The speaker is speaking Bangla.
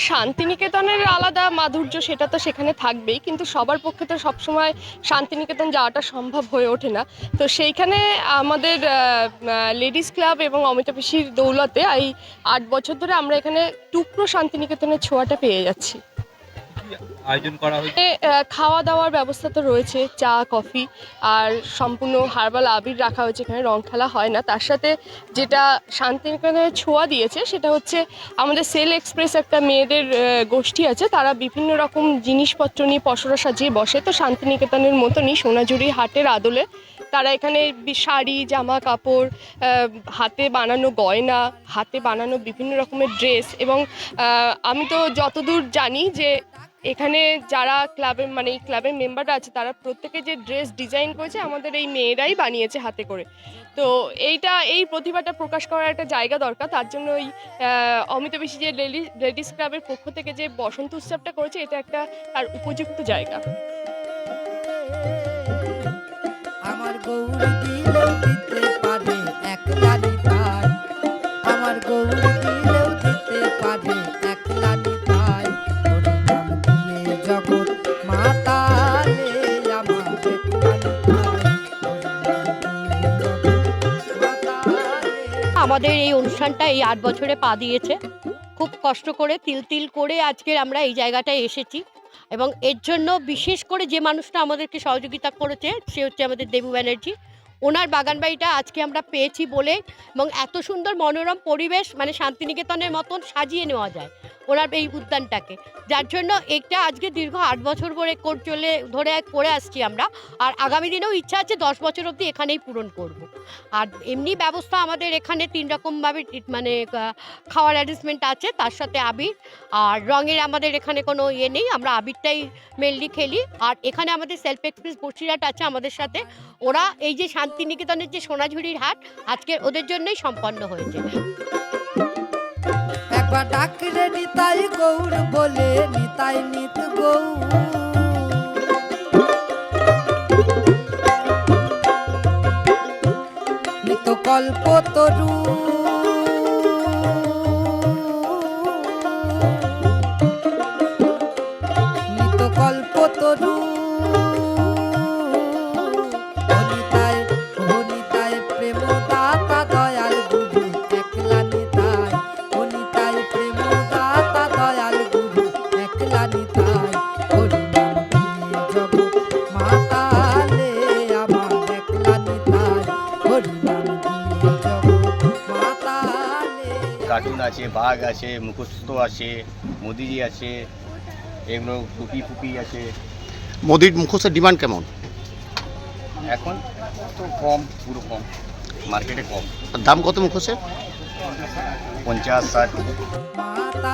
শান্তিনিকেতনের আলাদা মাধুর্য সেটা তো সেখানে থাকবেই, কিন্তু সবার পক্ষে তো সবসময় শান্তিনিকেতন যাওয়াটা সম্ভব হয়ে ওঠে না। তো সেইখানে আমাদের লেডিস ক্লাব এবং অমিতা পিসির দৌলতে এই 8 বছর ধরে আমরা এখানে টুকরো শান্তিনিকেতনের ছোঁয়াটা পেয়ে যাচ্ছি। আয়োজন করা হয়েছে খাওয়া দাওয়ার ব্যবস্থা তো রয়েছে, চা কফি আর সম্পূর্ণ হার্বাল আবির রাখা হয়েছে, এখানে রং খেলা হয় না। তার সাথে যেটা শান্তিনিকেতনের ছোঁয়া দিয়েছে সেটা হচ্ছে আমাদের সেল এক্সপ্রেস একটা মেয়েদের গোষ্ঠী আছে, তারা বিভিন্ন রকম জিনিসপত্র নিয়ে পসরা সাজিয়ে বসে। তো শান্তিনিকেতনের মতনই সোনাঝুরি হাটের আদলে তারা এখানে শাড়ি জামা কাপড়, হাতে বানানো গয়না, হাতে বানানো বিভিন্ন রকমের ড্রেস, এবং আমি তো যতদূর জানি যে এখানে যারা ক্লাবের মানে এই ক্লাবের মেম্বাররা আছে তারা প্রত্যেকে যে ড্রেস ডিজাইন করেছে আমাদের এই মেয়েরাই বানিয়েছে হাতে করে। তো এই প্রতিভাটা প্রকাশ করার একটা জায়গা দরকার, তার জন্য ওই অমিতা পিসি যে লেডিস ক্লাবের পক্ষ থেকে যে বসন্ত উৎসবটা করেছে এটা একটা তার উপযুক্ত জায়গা। আমার গৌরী দিলেও দিতে পারে একলা নিতাই, আমার গৌরী দিলেও দিতে পারে একলা নিতাই, হরিনাম দিয়ে জগৎ মাতালে আমার একলা নিতাই, হরিনাম দিয়ে জগৎ মাতালে। আমাদের এই অনুষ্ঠানটা এই 8 বছরে পা দিয়েছে। খুব কষ্ট করে তিল করে আজকে আমরা এই জায়গাটায় এসেছি, এবং এর জন্য বিশেষ করে যে মানুষটা আমাদেরকে সহযোগিতা করেছে সে হচ্ছে আমাদের দেবু ব্যানার্জি। ওনার বাগানবাড়িটা আজকে আমরা পেয়েছি বলে, এবং এত সুন্দর মনোরম পরিবেশ মানে শান্তিনিকেতনের মতন সাজিয়ে নেওয়া যায় ওনার এই উদ্যানটাকে, যার জন্য এটা আজকে দীর্ঘ 8 বছর ধরে করে আসছি আমরা। আর আগামী দিনেও ইচ্ছা আছে 10 বছর অবধি এখানেই পূরণ করব। আর এমনি ব্যবস্থা আমাদের এখানে 3 রকমভাবে মানে খাওয়ার অ্যারেঞ্জমেন্ট আছে, তার সাথে আবির আর রঙের আমাদের এখানে কোনো ইয়ে নেই, আমরা আবিরটাই মেনলি খেলি। আর এখানে আমাদের সেলফ এক্সপ্রেস বসিরহাট আছে আমাদের সাথে, ওরা এই যে শান্তিনিকেতনের যে সোনাঝুরির হাট আজকে ওদের জন্যই সম্পন্ন হয়েছে। একবার ডাকরে নিতাই গৌর বলে নিতাই নিত গৌর, নিত কল্পতরু, নিত কল্পতরু, হনিতাই হনিতাই প্রেম দাতা দয়াল গুরু একলা নিতাই, হনিতাই প্রেম দাতা দয়াল গুরু একলা নিতাই, হরিনাম দিয়ে জগৎ মাতালে আমার একলা নিতাই, হরিনাম দিয়ে জগৎ মাতালে। কার্টুন আছে, বাঘ আছে, মুখস্থ আছে, মোদিজি আছে, এগুলো টুপি ফুপি আছে। মোদির মুখোশের ডিমান্ড কেমন এখন তো কম, পুরো কম, মার্কেটে কম। দাম কত মুখোশের? 50-60। মাতা